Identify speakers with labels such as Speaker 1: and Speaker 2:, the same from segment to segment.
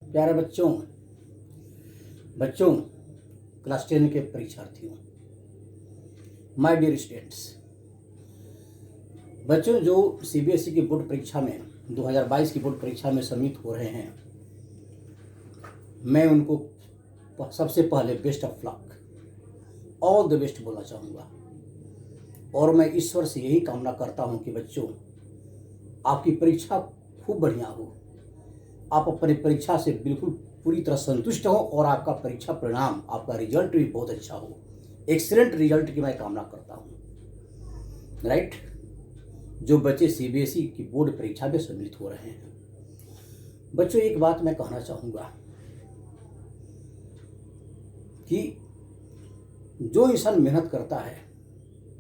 Speaker 1: प्यारे बच्चों बच्चों क्लास 10 के परीक्षार्थियों, माय डियर स्टूडेंट्स, बच्चों जो सीबीएसई की बोर्ड परीक्षा में 2022 की बोर्ड परीक्षा में सम्मिलित हो रहे हैं, मैं उनको सबसे पहले best of luck, all the best बोलना चाहूँगा। और मैं ईश्वर से यही कामना करता हूँ कि बच्चों आपकी परीक्षा खूब बढ़िया हो, आप अपनी परीक्षा से बिल्कुल पूरी तरह संतुष्ट हो और आपका परीक्षा परिणाम, आपका रिजल्ट भी बहुत अच्छा हो। एक्सीलेंट रिजल्ट की मैं कामना करता हूँ। राइट, जो बच्चे सीबीएसई की बोर्ड परीक्षा में सम्मिलित हो रहे हैं, बच्चों एक बात मैं कहना चाहूँगा कि जो इंसान मेहनत करता है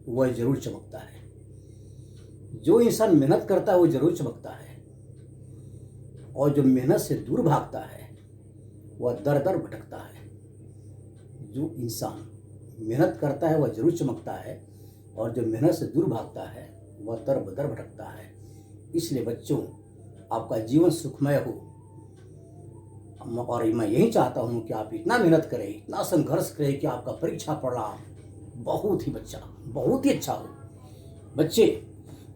Speaker 1: वह जरूर चमकता है। जो इंसान मेहनत करता है वो जरूर चमकता है, और जो मेहनत से दूर भागता है वह दर दर भटकता है। जो इंसान मेहनत करता है वह जरूर चमकता है, और जो मेहनत से दूर भागता है वह दर बदर भटकता है। इसलिए बच्चों आपका जीवन सुखमय हो, और मैं यही चाहता हूँ कि आप इतना मेहनत करें, इतना संघर्ष करें कि आपका परीक्षा परिणाम बहुत ही अच्छा हो। बच्चे,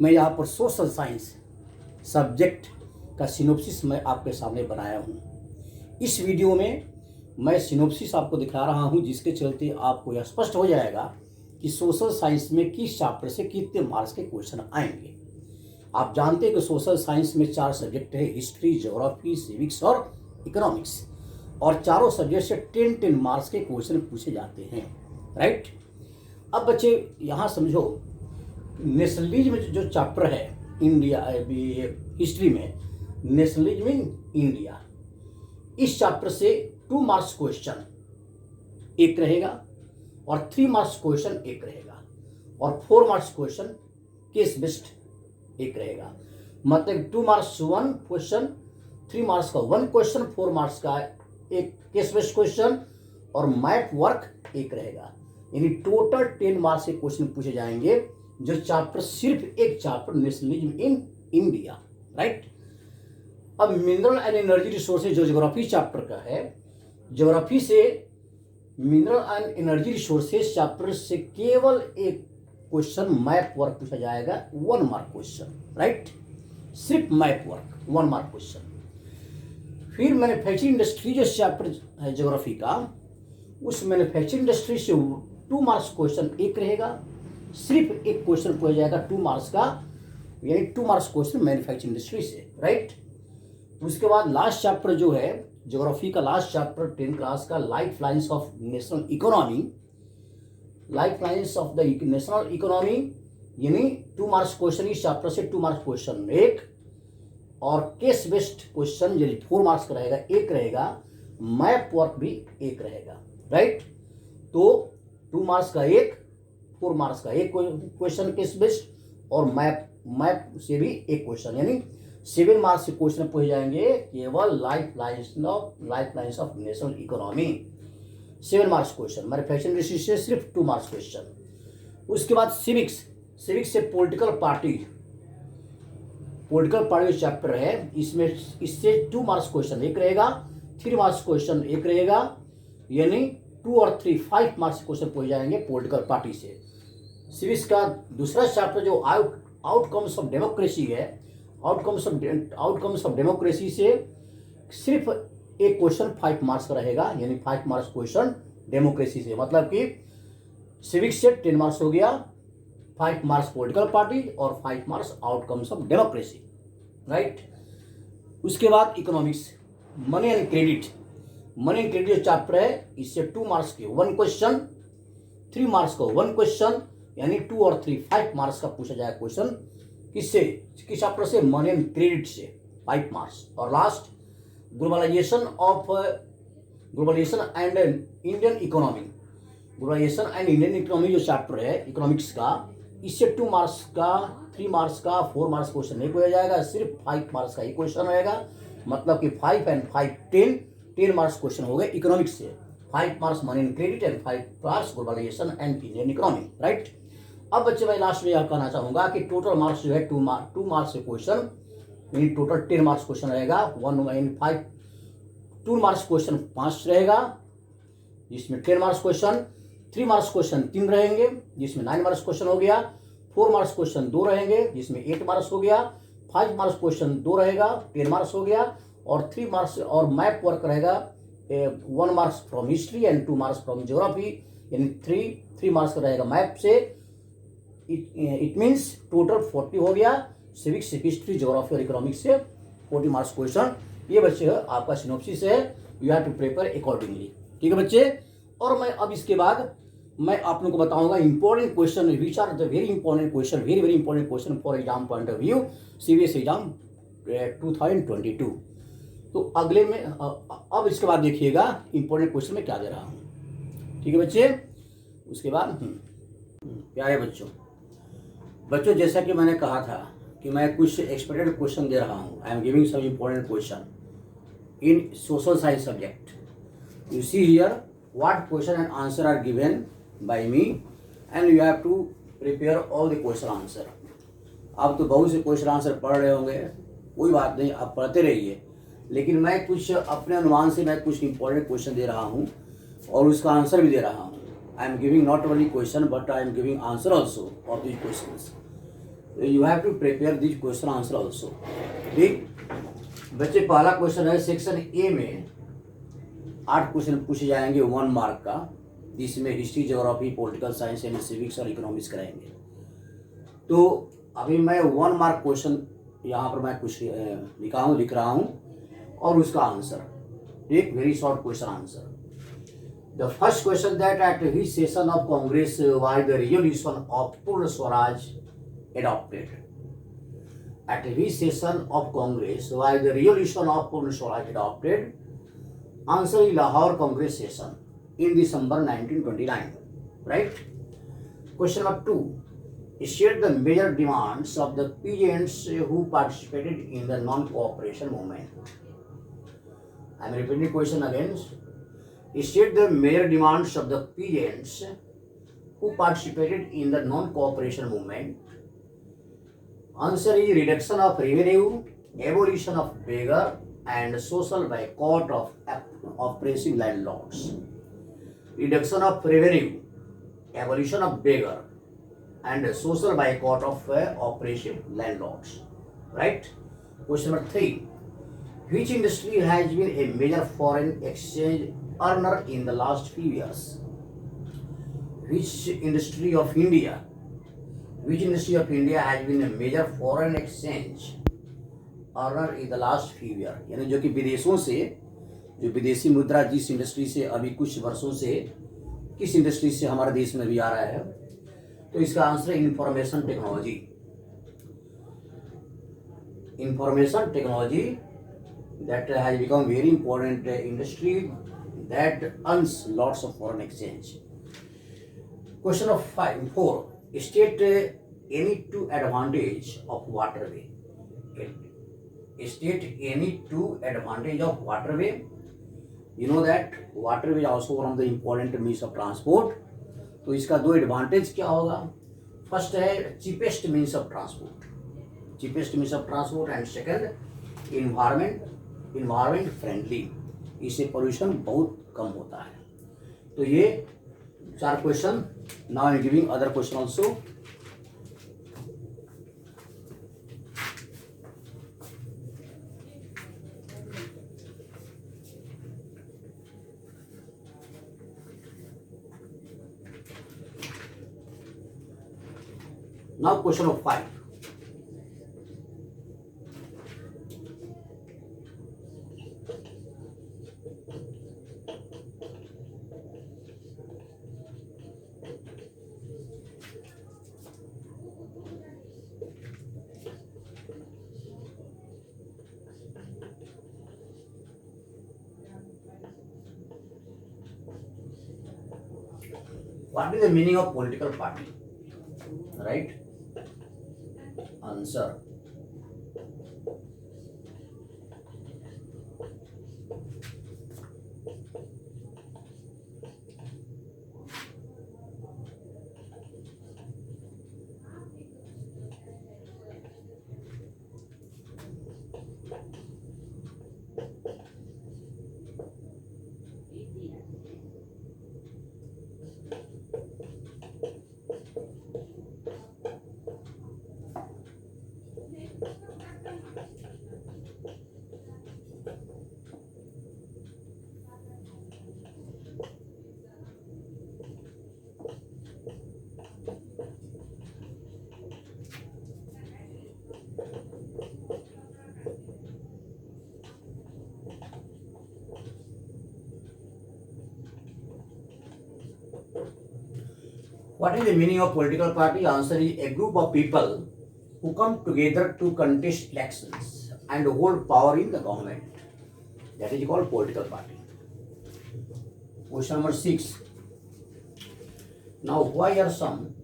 Speaker 1: मैं यहाँ पर सोशल साइंस सब्जेक्ट का सिनोप्सिस मैं आपके सामने बनाया हूँ। इस वीडियो में मैं सिनोप्सिस आपको दिखा रहा हूँ, जिसके चलते आपको यह स्पष्ट हो जाएगा कि सोशल साइंस में किस चैप्टर से कितने मार्क्स के क्वेश्चन आएंगे। आप जानते हैं कि सोशल साइंस में 4 सब्जेक्ट है, हिस्ट्री, ज्योग्राफी, सिविक्स और इकोनॉमिक्स, और चारों सब्जेक्ट से 10-10 मार्क्स के क्वेश्चन पूछे जाते हैं। राइट, अब बच्चे यहाँ समझो, नेशनलिज्म जो चैप्टर है इंडिया हिस्ट्री में, नेशनलिज्म इन इंडिया, इस चैप्टर से 2 मार्क्स क्वेश्चन एक रहेगा, और 3 मार्क्स क्वेश्चन एक रहेगा, और 4 मार्क्स क्वेश्चन केस बेस्ड एक रहेगा। मतलब 2 मार्क्स 1 क्वेश्चन, 3 मार्क्स का 1 क्वेश्चन, 4 मार्क्स का एक केस बेस्ड क्वेश्चन, और मैप वर्क एक रहेगा। यानी टोटल 10 मार्क्स के क्वेश्चन पूछे जाएंगे, जो चैप्टर सिर्फ एक chapter nationalism in India. Right, अब मिनरल एंड एनर्जी रिसोर्सेज जो ज्योग्राफी चैप्टर का है, ज्योग्राफी से mineral and energy resources chapter से केवल एक क्वेश्चन मैप वर्क पूछा जाएगा, 1 मार्क क्वेश्चन। राइट, सिर्फ मैप वर्क 1 मार्क क्वेश्चन। फिर मैन्युफैक्चरिंग इंडस्ट्री जो चैप्टर है ज्योग्राफी का, उस मैन्युफैक्चरिंग इंडस्ट्री से 2 मार्क्स क्वेश्चन एक रहेगा, सिर्फ एक क्वेश्चन पूछा जाएगा 2 मार्क्स का, यानी 2 मार्क्स क्वेश्चन मैन्युफैक्चरिंग इंडस्ट्री से। राइट, उसके बाद लास्ट चैप्टर जो है ज्योग्राफी का, लास्ट चैप्टर 10 क्लास का, life lines of national economy, life lines of the national economy, यानी 2 मार्क्स क्वेश्चन इस चैप्टर से, 2 मार्क्स क्वेश्चन एक, और केस बेस्ड क्वेश्चन यदि 4 मार्क्स का रहेगा एक रहेगा, मैप वर्क भी एक रहेगा। राइट, तो 2 मार्क्स का एक, 4 मार्क्स का एक क्वेश्चन केस बेस्ड, और मैप से भी एक क्वेश्चन, यानी 7 मार्क्स के क्वेश्चन पूछे जाएंगे केवल life lines of national economy, 7 marks question. Manufacturing industry से सिर्फ 2 मार्क्स क्वेश्चन। उसके बाद सिविक्स से पॉलिटिकल पार्टी जो चैप्टर है, इससे 2 मार्क्स क्वेश्चन एक रहेगा, 3 मार्क्स क्वेश्चन एक रहेगा, यानी 2 और 3 5 मार्क्स क्वेश्चन पूछे जाएंगे पॉलिटिकल पार्टी से। सिविक्स का दूसरा चैप्टर जो आउटकम्स ऑफ डेमोक्रेसी है, आउटकम्स ऑफ डेमोक्रेसी से सिर्फ एक क्वेश्चन 5 मार्क्स का रहेगा, यानी 5 मार्क्स क्वेश्चन डेमोक्रेसी से। मतलब कि सिविक्स से 10 मार्क्स हो गया, 5 मार्क्स पॉलिटिकल पार्टी और 5 marks outcomes of democracy. Right, उसके बाद इकोनॉमिक्स, मनी एंड क्रेडिट जो चैप्टर है, इससे 2 मार्क्स के 1 क्वेश्चन, 3 मार्क्स का 1 क्वेश्चन, यानी 2 और 3 5 मार्क्स का पूछा जाएगा क्वेश्चन। किस चैप्टर से? मनी एंड क्रेडिट से 5 मार्क्स। और last globalization and Indian economy जो चैप्टर है इकोनॉमिक्स का, इससे 2 मार्क्स का, 3 मार्क्स का, 4 मार्क्स क्वेश्चन नहीं पूछा जाएगा, सिर्फ 5 मार्क्स का एक क्वेश्चन रहेगा। मतलब कि 5 and 5 10 मार्क्स क्वेश्चन हो गए इकोनॉमिक्स से, 5 marks money and credit and 5 marks globalization and Indian economy. Right, अब बच्चे मैं लास्ट में यह कहना चाहूंगा कि टोटल मार्क्स जो है 2 मार्क्स से क्वेश्चन, यानी टोटल 10 मार्क्स क्वेश्चन रहेगा, 1 इन 5 2 मार्क्स क्वेश्चन 5 रहेगा, जिसमें 10 मार्क्स क्वेश्चन, 3 मार्क्स क्वेश्चन 3 रहेंगे, जिसमें 9 मार्क्स क्वेश्चन हो गया, 4 मार्क्स क्वेश्चन 2 रहेंगे, जिसमें 8 मार्क्स हो गया, 5 मार्क्स क्वेश्चन 2 रहेगा, 10 मार्क्स हो गया, और 3 मार्क्स और मैप वर्क रहेगा, 1 marks from history and 2 marks from geography, यानी 3 मार्क्स का रहेगा मैप से। इट मीन्स टोटल 40 हो गया, सिविक्स, हिस्ट्री, ज्योग्राफी और इकोनॉमिक्स से 40 मार्क्स क्वेश्चन। ये बच्चे आपका सिनॉप्सिस है, you have to prepare accordingly. ठीक है बच्चे, और मैं अब इसके बाद मैं आप लोगों को बताऊंगा important question, which are the very important question, very very important question for exam point of view, CBSE exam 2022। तो अगले में अब इसके बाद देखिएगा इंपॉर्टेंट क्वेश्चन में क्या दे रहा हूँ। ठीक है बच्चे, उसके बाद प्यारे बच्चों जैसा कि मैंने कहा था कि मैं कुछ एक्सपेक्टेड क्वेश्चन दे रहा हूँ। I am giving some important question in social science subject. You see here what question and answer are given by me and you have to prepare all the question answer। आप तो बहुत से question answer पढ़ रहे होंगे, कोई बात नहीं, आप पढ़ते रहिए, लेकिन मैं कुछ अपने अनुमान से मैं कुछ इंपॉर्टेंट क्वेश्चन दे रहा हूँ और उसका आंसर भी दे रहा हूँ। I am giving not only question but I am giving answer also of this question. You have to prepare this question answer also. ठीक बच्चे, पहला क्वेश्चन है सेक्शन ए में 8 क्वेश्चन पूछे जाएंगे 1 मार्क का, जिसमें हिस्ट्री, ज्योग्राफी, पॉलिटिकल साइंस यानी सिविक्स और इकोनॉमिक्स कराएंगे। तो अभी मैं 1 मार्क क्वेश्चन यहाँ पर मैं कुछ लिख रहा हूँ और उसका आंसर एक very short question answer. The first question that at which session of Congress was the resolution of Purna Swaraj adopted. At which session of Congress was the resolution of Purna Swaraj adopted. Answer is Lahore Congress session in December 1929. Right? Question number 2. State the major demands of the peasants who participated in the non-cooperation movement. I am repeating the question again. State the major demands of the peasants who participated in the non-cooperation movement. Answer is reduction of revenue, abolition of beggar, and social boycott of oppressive landlords. Reduction of revenue, abolition of beggar, and social boycott of oppressive landlords. Right? Question number 3. Which industry has been a major foreign exchange earner in the last few years? Which industry of India has been a major foreign exchange earner in the last few year, यानी जो कि विदेशों से जो विदेशी मुद्रा जिस industry से अभी कुछ वर्षों से किस इंडस्ट्री से हमारे देश में भी आ रहा है, तो इसका आंसर है information technology. Information technology that has become very important industry that earns lots of foreign exchange. Question of 4. State any 2 advantage of waterway. State any 2 advantage of waterway. You know that waterway is also one of the important means of transport. तो इसका 2 advantage क्या होगा? First है cheapest means of transport, and second environment friendly, इससे pollution बहुत कम होता है। तो ये 4 question. Now I am giving other question also. Now question of 5. What is the meaning of political party? Right? Answer. What is the meaning of political party? Answer is a group of people who come together to contest elections and hold power in the government. That is called political party. Question number 6. Now, why are some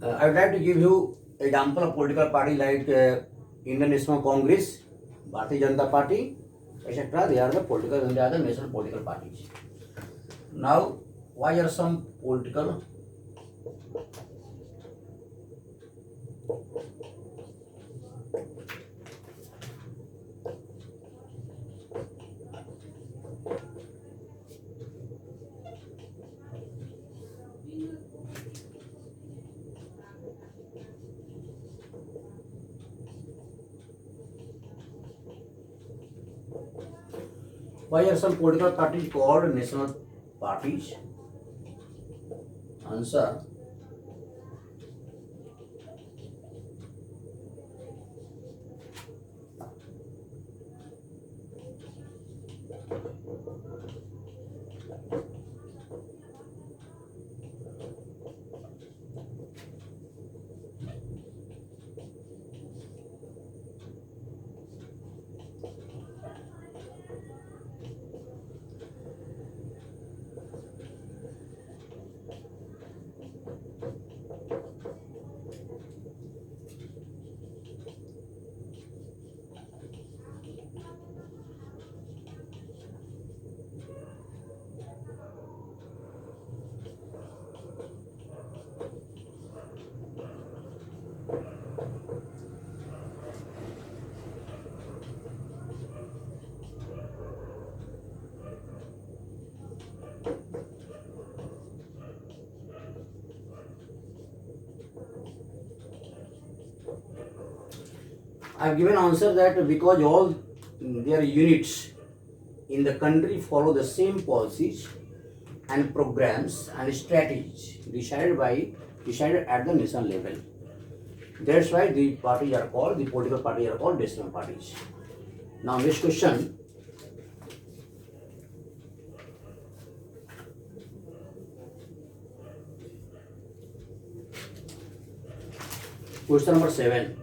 Speaker 1: I would like to give you example of political party like Indian National Congress, Bharatiya Janata Party, etc. They are the political, they are the national political parties. Now, why are some political parties called national parties? Answer. I have given answer that because all their units in the country follow the same policies and programs and strategies decided at the national level. That's why the political parties are called national parties. Now next question. Question number 7.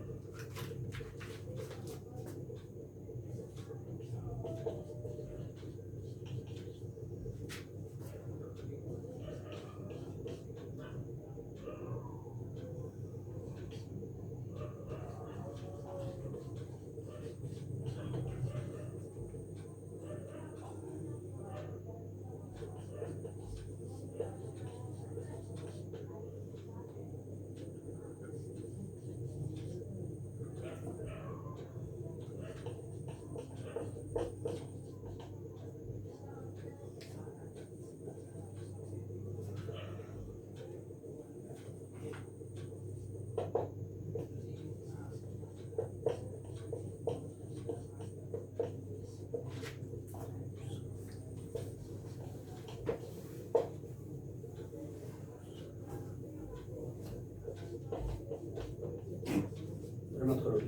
Speaker 1: मत करो।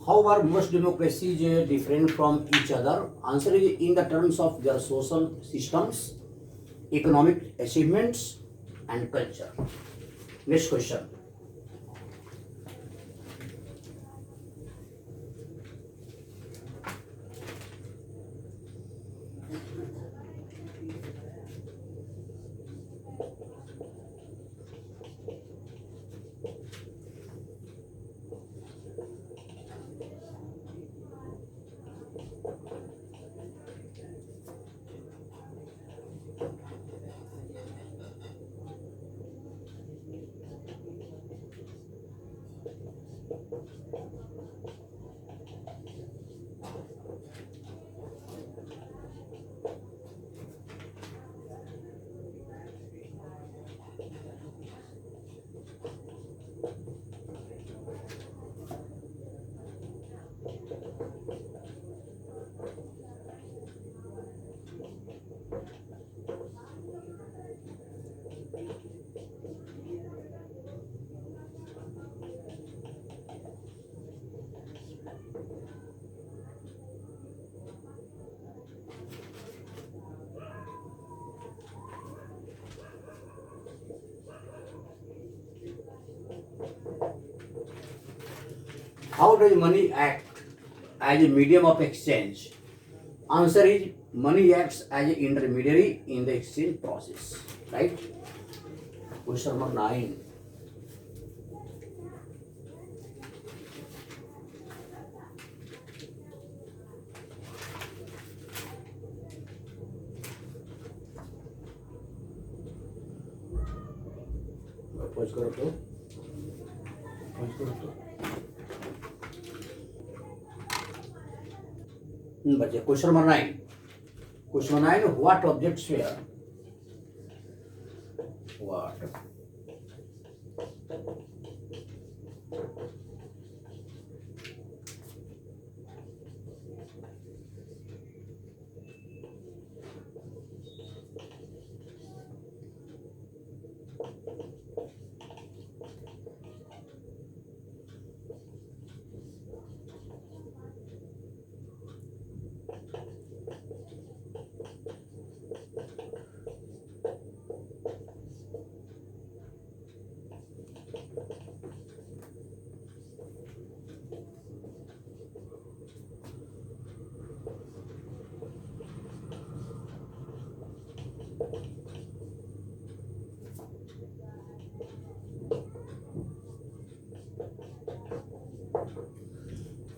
Speaker 1: How are most democracies different from each other? Answer is in the terms of their social systems, economic achievements, and culture. Next question. How does money act as a medium of exchange? Answer is money acts as an intermediary in the exchange process. Right? Question number 9. Pause करो तो pause करो तो बच्चे question number 9. Question number 9. What objects were what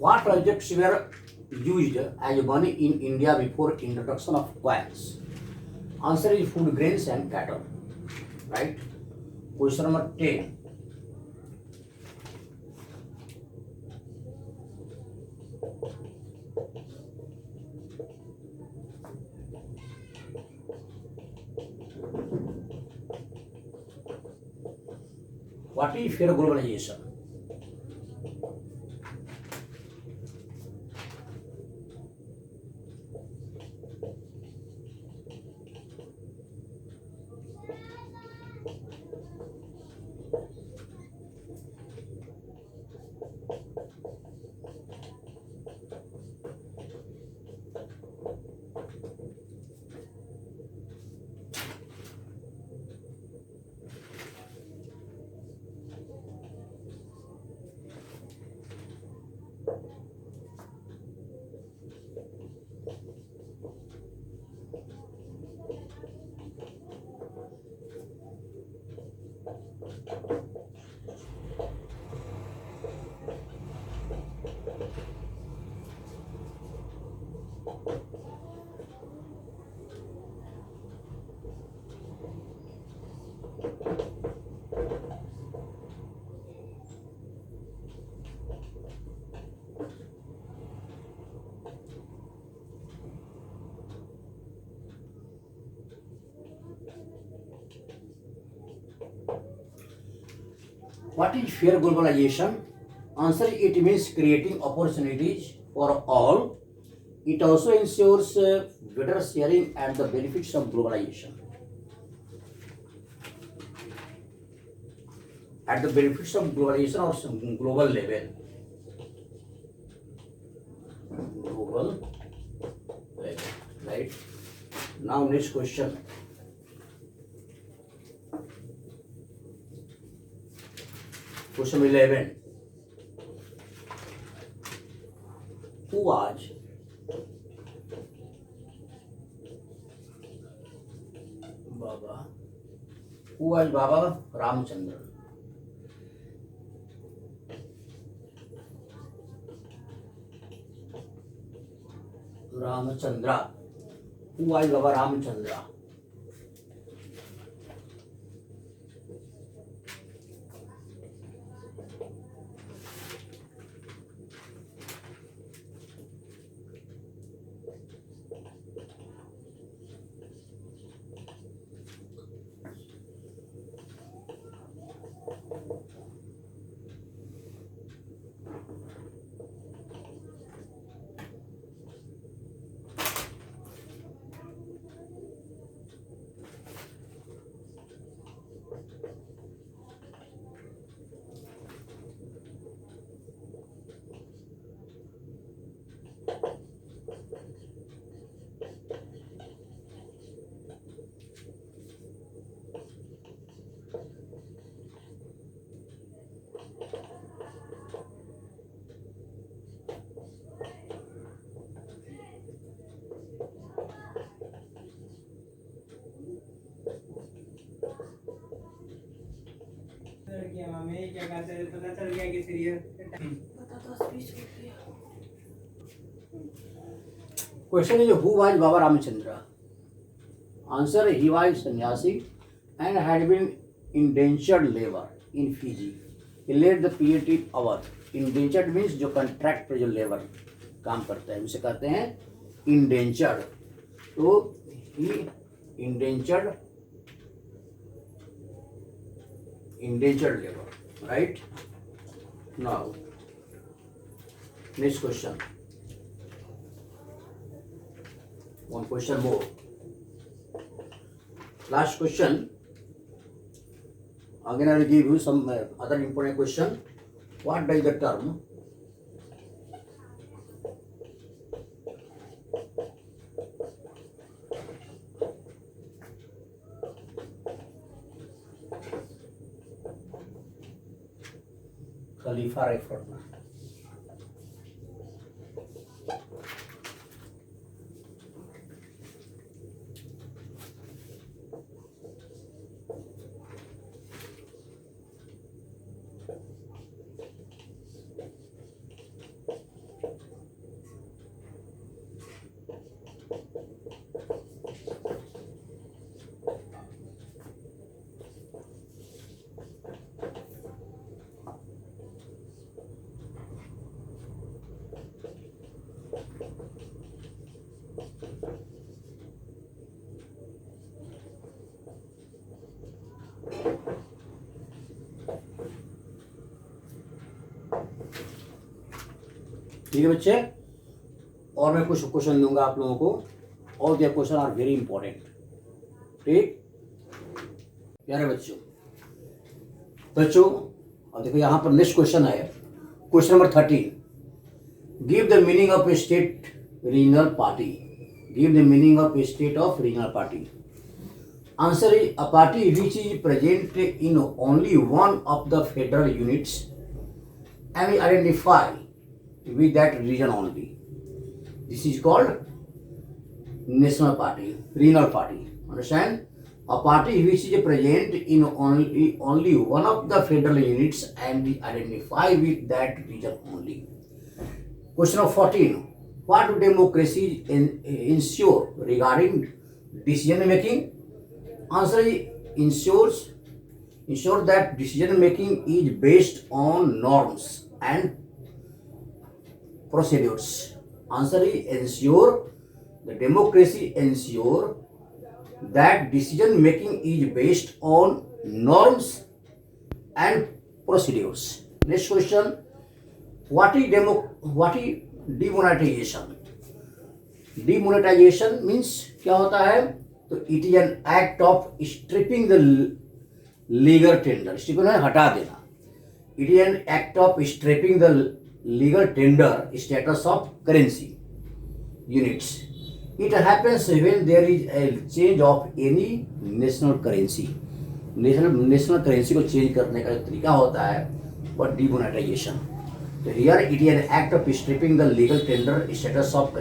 Speaker 1: What objects were used as money in India before introduction of coins? Answer is food grains and cattle. Right? Question number 10. What is fair globalization? What is fair globalization? Answer, it means creating opportunities for all. It also ensures better sharing and the benefits of globalization. At the benefits of globalization or some global level. Global level, right? Now next question. Question 11. Who was Baba? Who was Baba Ramchandra? Ramchandra. Who was Baba Ramchandra?
Speaker 2: किया मामे, क्या कहते हैं, पता चल गया कि serious
Speaker 1: question is who was Baba Ramchandra? Answer, he was सन्यासी and had been indentured labor in Fiji. He led the PhD hour. Indentured means जो contract पे जो labor काम करता है उसे कहते हैं indentured. तो he indentured labor, right? Now next question. One question more. Last question. Again, I will give you some other important question. What does the term Khalifa refer to? ठीक है बच्चे, और मैं कुछ क्वेश्चन दूंगा आप लोगों को, और दियर क्वेश्चन आर वेरी इंपॉर्टेंट. ठीक प्यारे बच्चों, अब देखो यहाँ पर नेक्स्ट क्वेश्चन है, question number 13. Give the meaning of A state regional party. Give the meaning of A state of regional party. Answer is a party which is present in only one of the federal units and is identified with that region only. This is called national party, regional party. Understand? A party which is present in only one of the federal units and is identified with that region only. Question of 14. What do democracy ensure regarding decision making? Answer is ensure that decision making is based on norms and procedures. Answer is ensure the democracy ensure that decision making is based on norms and procedures. Next question. What is demonetization? Demonetization means क्या होता है? तो it is an act of stripping the legal tender. Stripping हटा देना. It is an act of stripping the legal tender status of currency units. It happens when there is a change of any national currency. National currency को change करने का तरीका होता है और demonetization. तो here it is an act of stripping the legal tender status of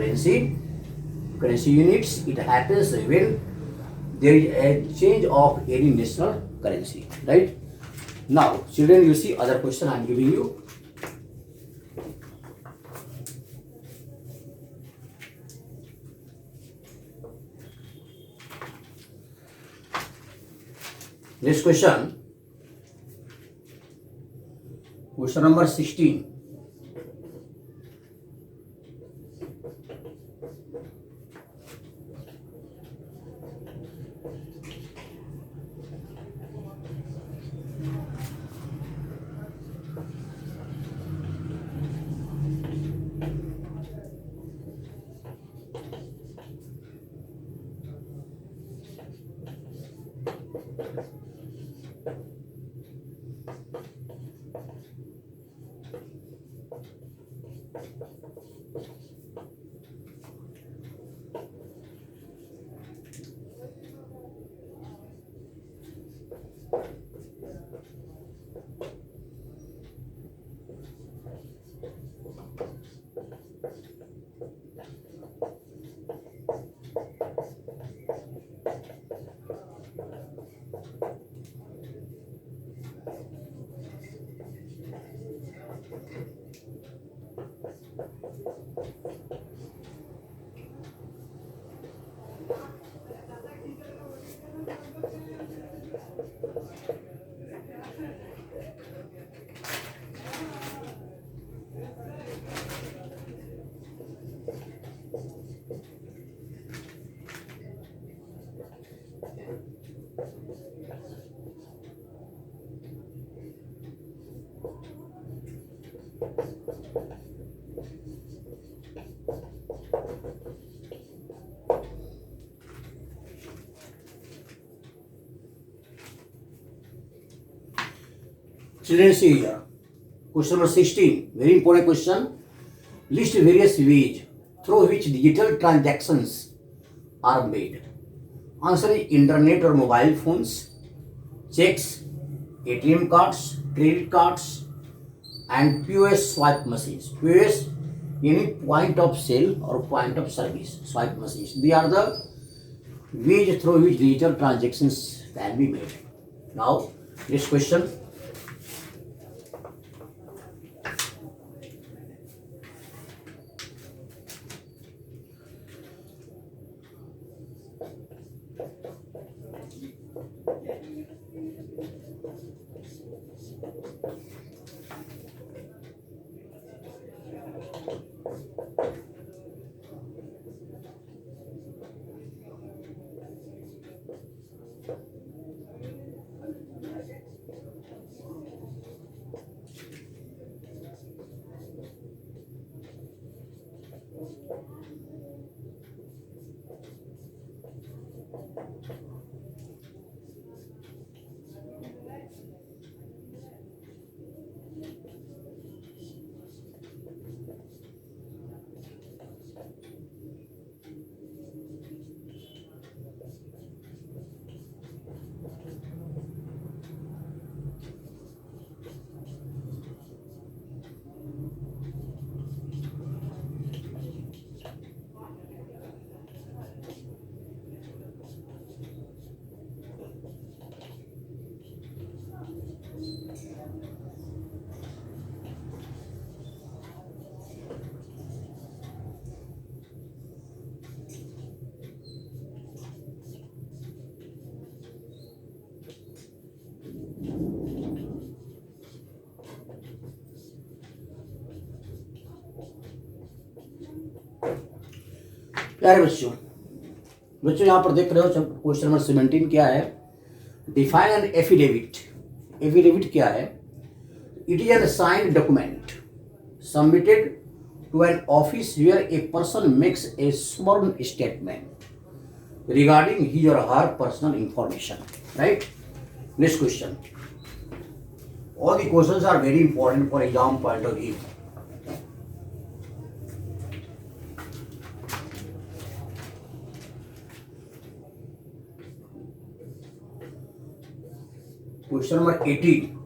Speaker 1: currency units. It happens when there is a change of any national currency, right? Now children, you see other question I am giving you. Next question number 16. Children, see here. Question number 16. Very important question. List various ways through which digital transactions are made. Answer is internet or mobile phones, checks, ATM cards, credit cards, and POS swipe machines. POS meaning point of sale or point of service swipe machines. They are the ways through which digital transactions can be made. Now, next question. प्यारे बच्चों बच्चों यहाँ पर देख रहे हो question number 17 क्या है? Define an affidavit. एफिडेविट क्या है? It is an signed document submitted to an office where a person makes a sworn statement regarding his or her personal information. Right. Next question. All the questions are very important for exam point of view. Question number 18.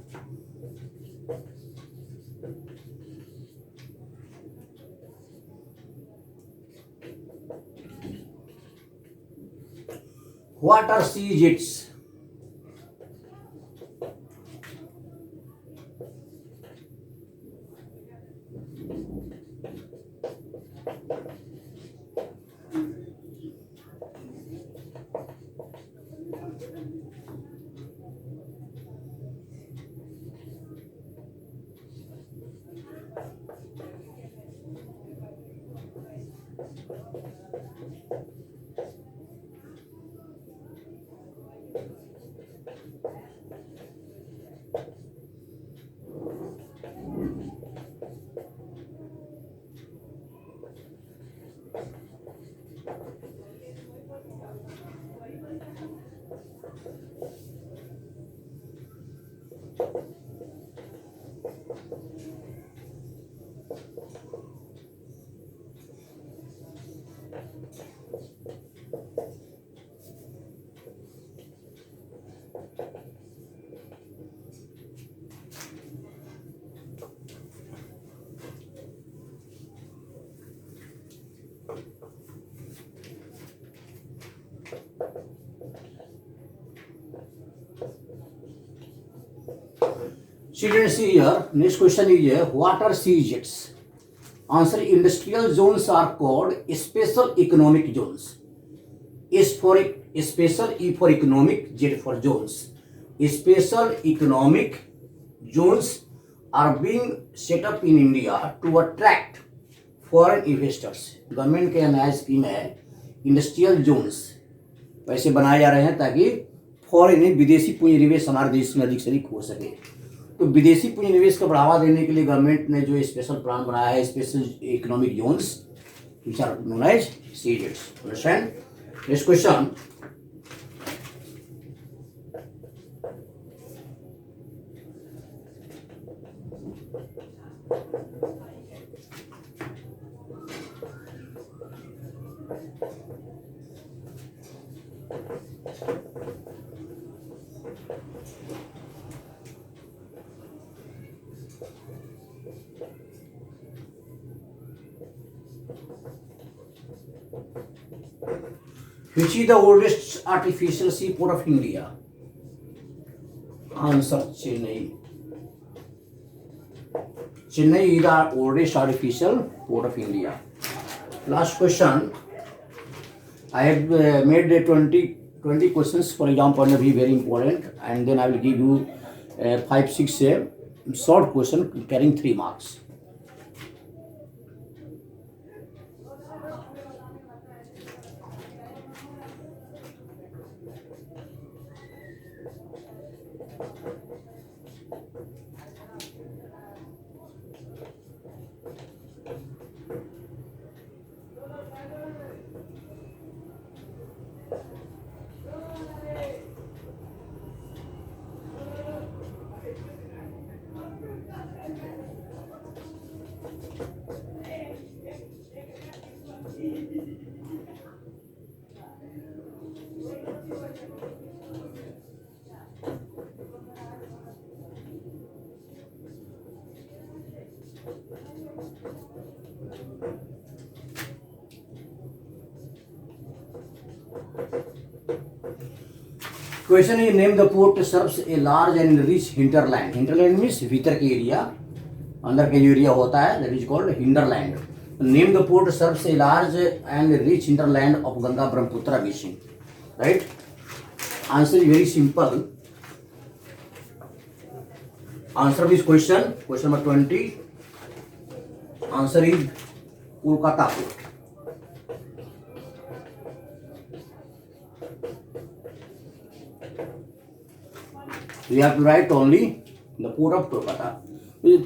Speaker 1: What are sea jets? Children, see here. Next question is here. What are sea jets? Answer, industrial zones are called special economic zones. S for special, E for economic, Z for zones. Special economic zones are being set up in India to attract foreign investors. Government के नया scheme है industrial Jones वैसे बनाए जा रहे हैं ताकि foreign विदेशी पूंजी निवेश हमारे देश में अधिक से अधिक हो सके. तो विदेशी पूंजी निवेश को बढ़ावा देने के लिए गवर्नमेंट ने जो स्पेशल प्लान बनाया है, special economic Jones, which are known as SEZs. Understand? Next question. Which is the oldest artificial seaport of India? Answer, Chennai. Chennai is the oldest artificial port of India. Last question. I have made 20 questions for exam point of view, very important, and then I will give you 5-6 short question carrying 3 marks. Question is, name the port serves a large and rich hinterland. Hinterland means भीतर के area, अंदर के जो area होता है, that is called hinterland. Name the port serves a large and rich hinterland of Ganga Brahmaputra basin. Right? Answer is very simple. Answer this question number 20. Answer is Kolkata port. We have to write only the port of Kolkata.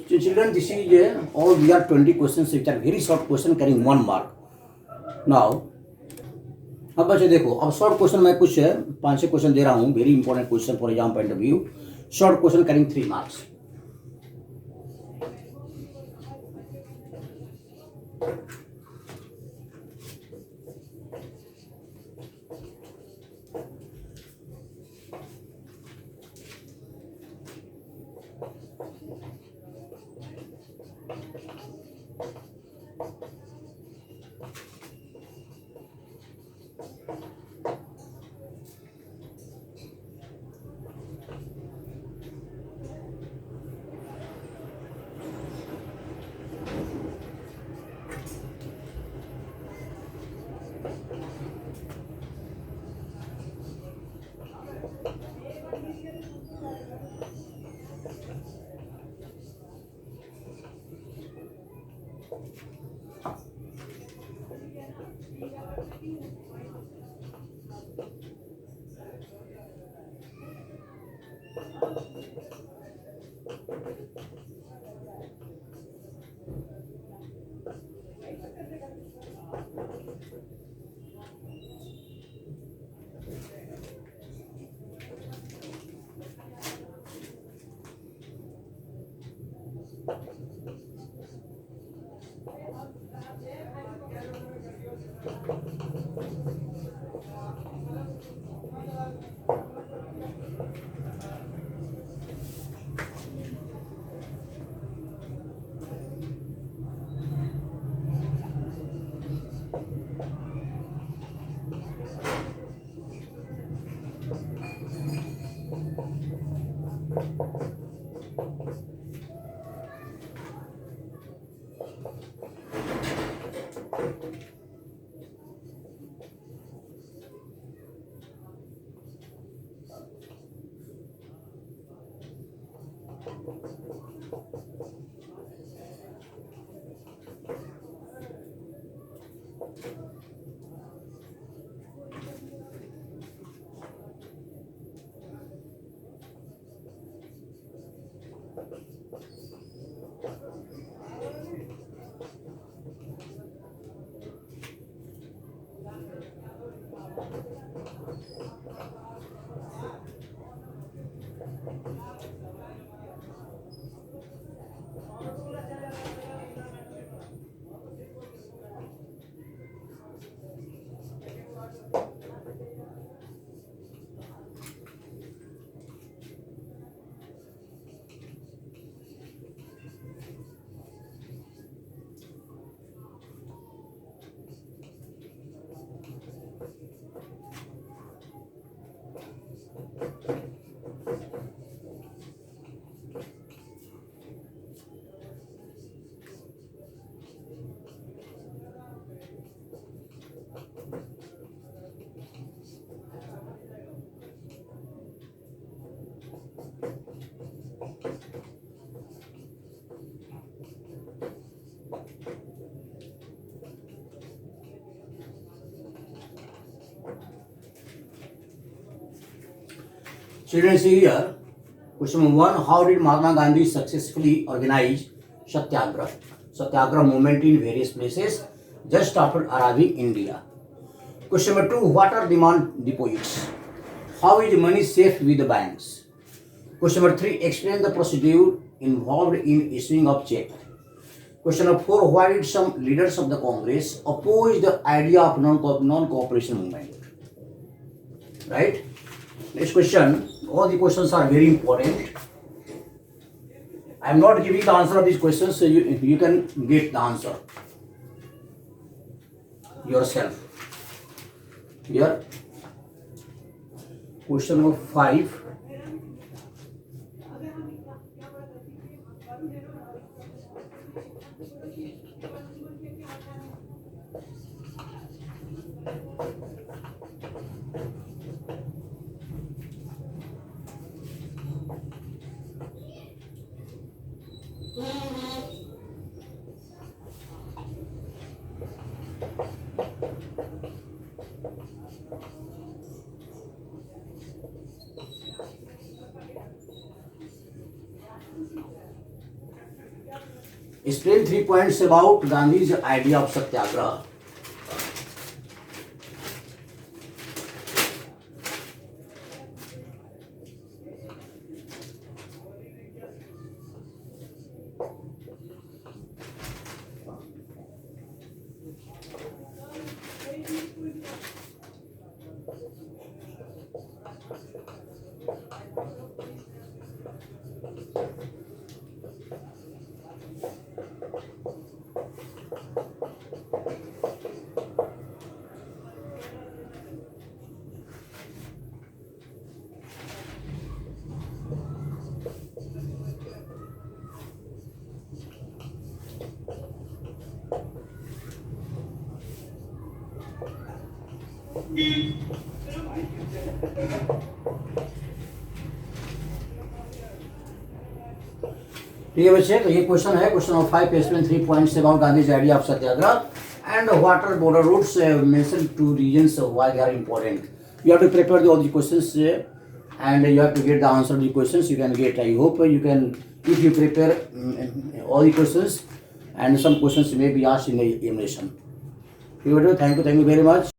Speaker 1: Children, this is all we are 20 questions which are very short question carrying 1 mark. Now, अब बच्चे देखो, अब short question मैं कुछ 5-6 question दे रहा हूँ, very important question for exam point of view. Short question carrying 3 marks. Children, see here. Question number 1. How did Mahatma Gandhi successfully organize Satyagraha? Satyagraha movement in various places just after arriving India. Question number 2. What are demand deposits? How is money safe with the banks? Question number 3. Explain the procedure involved in issuing of check. Question number 4. Why did some leaders of the Congress oppose the idea of non-cooperation movement? Right? Next question. All the questions are very important. I am not giving the answer of these questions, so you can get the answer yourself. Here, question number 5. Explain 3 points about Gandhi's idea of Satyagraha. ठीक है बच्चे, तो ये question है question number 5. Explain 3 points about Gandhi's idea of Satyagraha and what are border routes mentioned 2 regions why they are important. You have to prepare all the questions and you have to get the answer to the questions you can get. I hope you can, if you prepare all the questions, and some questions may be asked in the examination. Thank you very much.